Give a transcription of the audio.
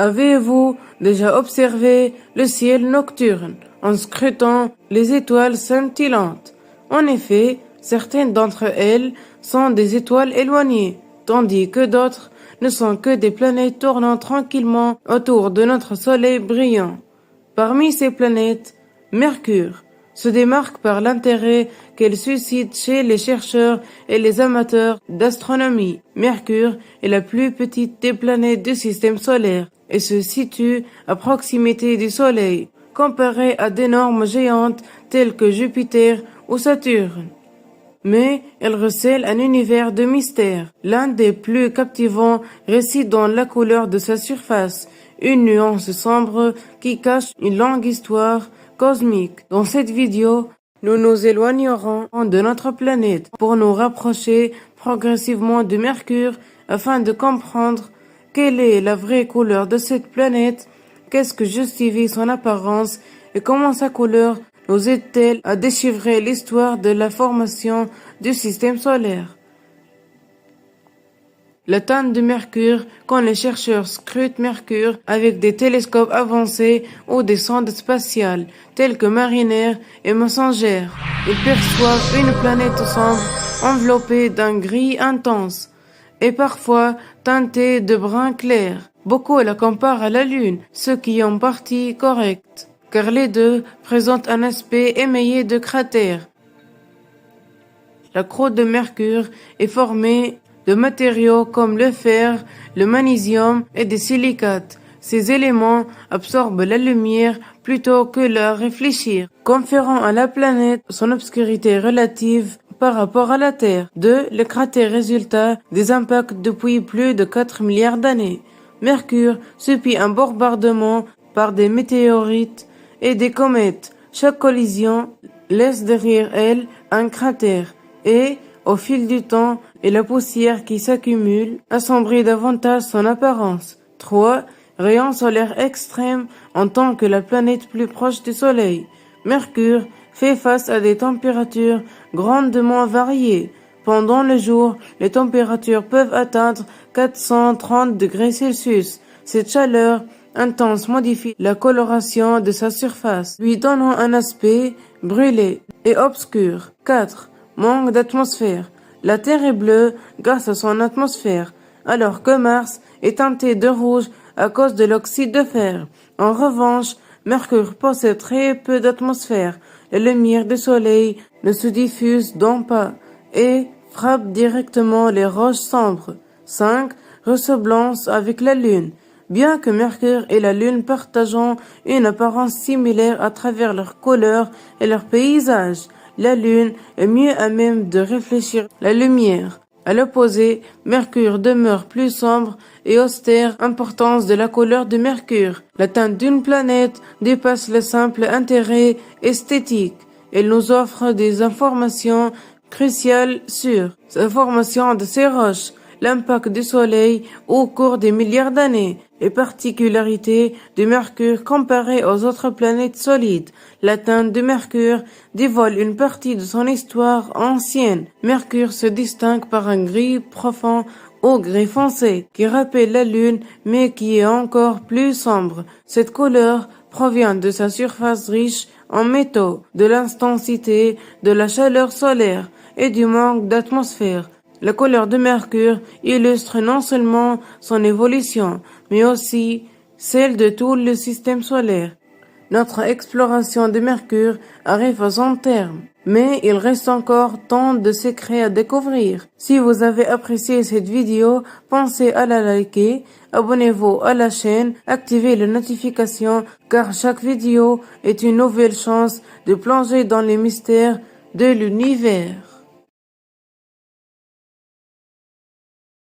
Avez-vous déjà observé le ciel nocturne en scrutant les étoiles scintillantes? En effet, certaines d'entre elles sont des étoiles éloignées, tandis que d'autres ne sont que des planètes tournant tranquillement autour de notre Soleil brillant. Parmi ces planètes, Mercure se démarque par l'intérêt qu'elle suscite chez les chercheurs et les amateurs d'astronomie. Mercure est la plus petite des planètes du système solaire et se situe à proximité du Soleil, comparée à d'énormes géantes telles que Jupiter ou Saturne. Mais elle recèle un univers de mystère. L'un des plus captivants réside dans la couleur de sa surface, une nuance sombre qui cache une longue histoire cosmique. Dans cette vidéo, nous nous éloignerons de notre planète pour nous rapprocher progressivement de Mercure afin de comprendre quelle est la vraie couleur de cette planète, qu'est-ce que justifie son apparence et comment sa couleur nous aide-t-elle à déchiffrer l'histoire de la formation du système solaire. La teinte de Mercure, quand les chercheurs scrutent Mercure avec des télescopes avancés ou des sondes spatiales, telles que Mariner et Messenger, ils perçoivent une planète sombre enveloppée d'un gris intense et parfois teintée de brun clair. Beaucoup la comparent à la Lune, ce qui est en partie correct, car les deux présentent un aspect émaillé de cratères. La croûte de Mercure est formée de matériaux comme le fer, le magnésium et des silicates. Ces éléments absorbent la lumière plutôt que la réfléchir, conférant à la planète son obscurité relative par rapport à la Terre. 2. Le cratère résultat des impacts depuis plus de 4 milliards d'années. Mercure subit un bombardement par des météorites et des comètes. Chaque collision laisse derrière elle un cratère et, au fil du temps, et la poussière qui s'accumule assombrit davantage son apparence. 3. Rayons solaires extrêmes en tant que la planète plus proche du Soleil. Mercure fait face à des températures grandement variées. Pendant le jour, les températures peuvent atteindre 430 degrés Celsius. Cette chaleur intense modifie la coloration de sa surface, lui donnant un aspect brûlé et obscur. 4. Manque d'atmosphère. La Terre est bleue grâce à son atmosphère, alors que Mars est teinté de rouge à cause de l'oxyde de fer. En revanche, Mercure possède très peu d'atmosphère. La lumière du Soleil ne se diffuse donc pas et frappe directement les roches sombres. 5. Ressemblance avec la Lune. Bien que Mercure et la Lune partagent une apparence similaire à travers leur couleur et leur paysage, la Lune est mieux à même de réfléchir la lumière. À l'opposé, Mercure demeure plus sombre et austère. Importance de la couleur de Mercure. La teinte d'une planète dépasse le simple intérêt esthétique. Elle nous offre des informations cruciales sur la formation de ces roches, l'impact du Soleil au cours des milliards d'années, les particularités de Mercure comparées aux autres planètes solides. La teinte de Mercure dévoile une partie de son histoire ancienne. Mercure se distingue par un gris profond au gris foncé qui rappelle la Lune mais qui est encore plus sombre. Cette couleur provient de sa surface riche en métaux, de l'intensité de la chaleur solaire et du manque d'atmosphère. La couleur de Mercure illustre non seulement son évolution, mais aussi celle de tout le système solaire. Notre exploration de Mercure arrive à son terme, mais il reste encore tant de secrets à découvrir. Si vous avez apprécié cette vidéo, pensez à la liker, abonnez-vous à la chaîne, activez les notifications, car chaque vidéo est une nouvelle chance de plonger dans les mystères de l'univers.